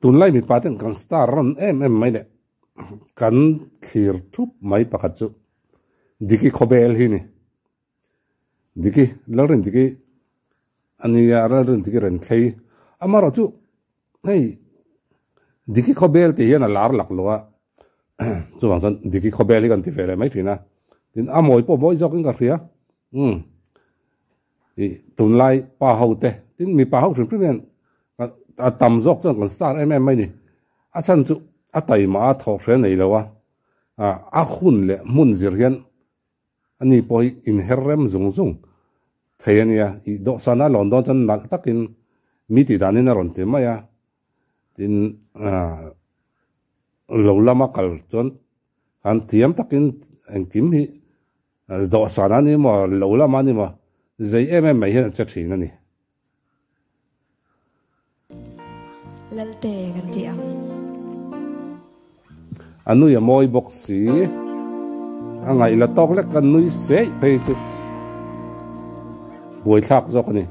ตุนไล่มีปาเต็นกันสตาร์รันไม่เนี่ยกันขีร์ทุบไม่ปะคัดจุดิกิขบเอลฮีนี่ดิกิแล้วเรื่องดิกิอันนี้อะไรเรื่องดิกิเรื่องใครอามาเราจุเฮ้ยดิกิขบเอลที่เห็นน่ะลาร์หลักลัวจุบางสันดิกิขบเอลกันที่เฟรไม่ถึงนะดินอามวยพอบ่อยจอกกันกันเรียตุนไล่ป่าเขาเตะดินมีป่าเขาถึงเพื่อนตำจอกจนกันสตาร์ไม่นี่อาฉันจุอาไตมาทอกเรียนไหนแล้ววะอาคุณเลยมุนเสียนอันนี้พออินเฮเรมซงเทียนี่อีดอกสานาลอนดอนจนนักตักินมีติดานี่น่ารอนเต็มไหมดินหลูลามาคัลจนอันเทียมตักินอันกิมฮีดอกสานานี่มาหลูลามานี่มาใจไม่เห็นจะถึงนั่นนี่ลัลเตกันที่อันนู้นยังมอยบอกสีอันไงละตอกเล็กกันนู้นเสียไปจุดบวยทักจอกนี่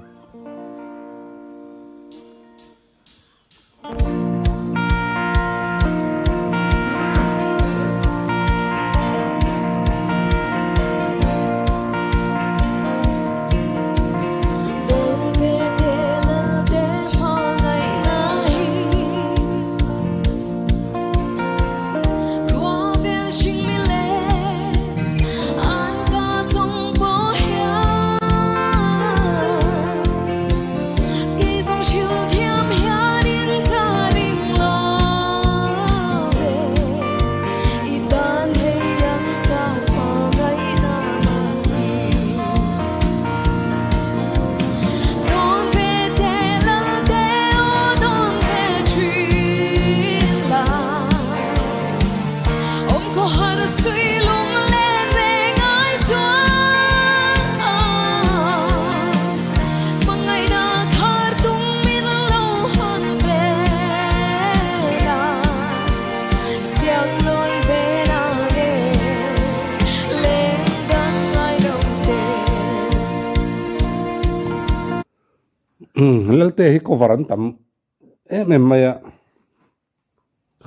แล้วเตะให้กวารันตั้มไม่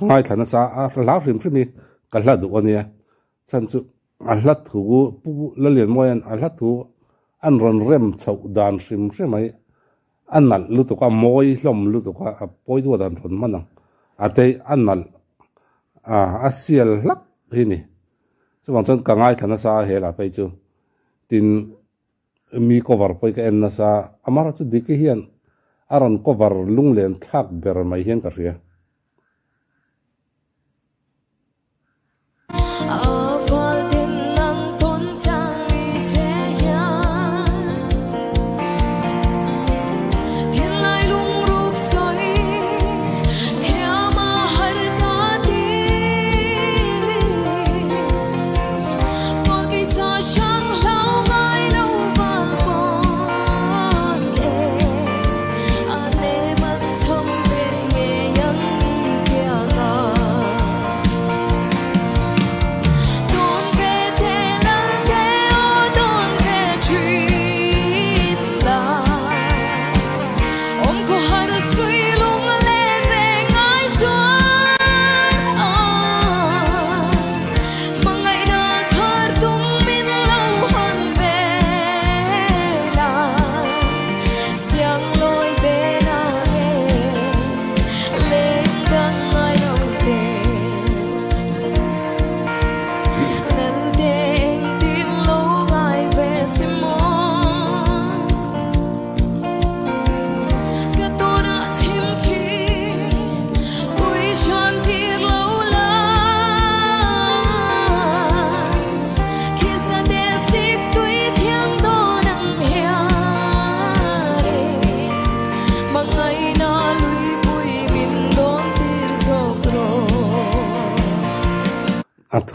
ง่ายฐานะสาลาฟิมฟิมีกันละดูอันนี้ฉันสุอัลลัดถูปูละเลียนมวยอัลลัดถูอันรอนเริ่มชาวดานฟิมใช่ไหมอันนั้นรู้ตัวว่ามวยล้มรู้ตัวว่าปอยตัวดานผลมันนั่งอาเตอันนั้นอาเซียลักที่นี่สมองฉันก็ง่ายฐานะสาเฮล่ะไปจูตินมีกวาร์ไปกันนะสาอามาร์ตุดิกิเฮียนอารันกวาร์ลุงเลียนทักเบอร์ไม่เฮียนกันเรีย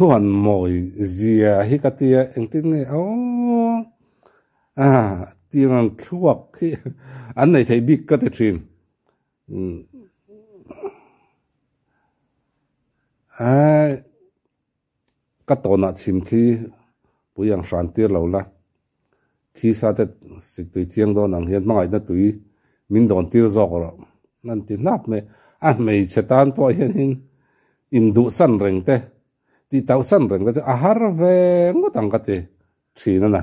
ทุนมวยเสียฮิกตีเองติงเนี่ยที่มันควบที่อันไหนที่บิ๊กก็จะชินก็ตอนนั้นชิมที่ปุยังสันติเราละที่สัตว์สิ่งที่เที่ยงโดนนังเห็นมาไอ้นั่นตุยมินโดนตีรจอกเรานั่นที่นับไหม an mei chetan po hian in du san reng te ti tau san reng te a har ve ngotang ka te thina na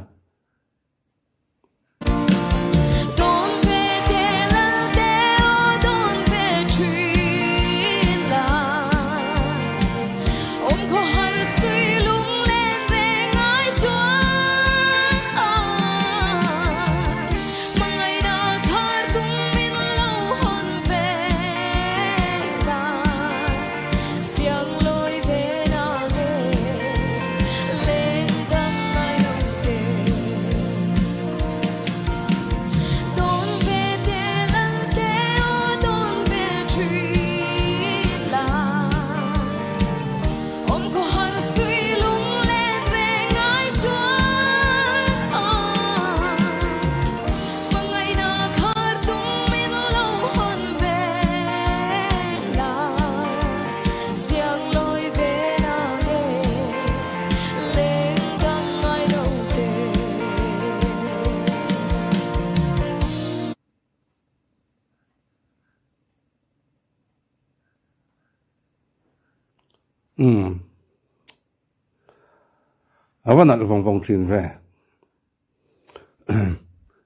awan al vong vong thin ve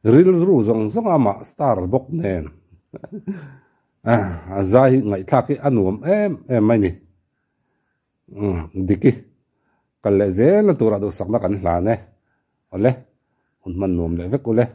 ril ru zong zong ama star bok nen a zai ngai thaki anuam em mai ni diki kalle zel tura do sakna kan hla ne ole hun man nom le vek ule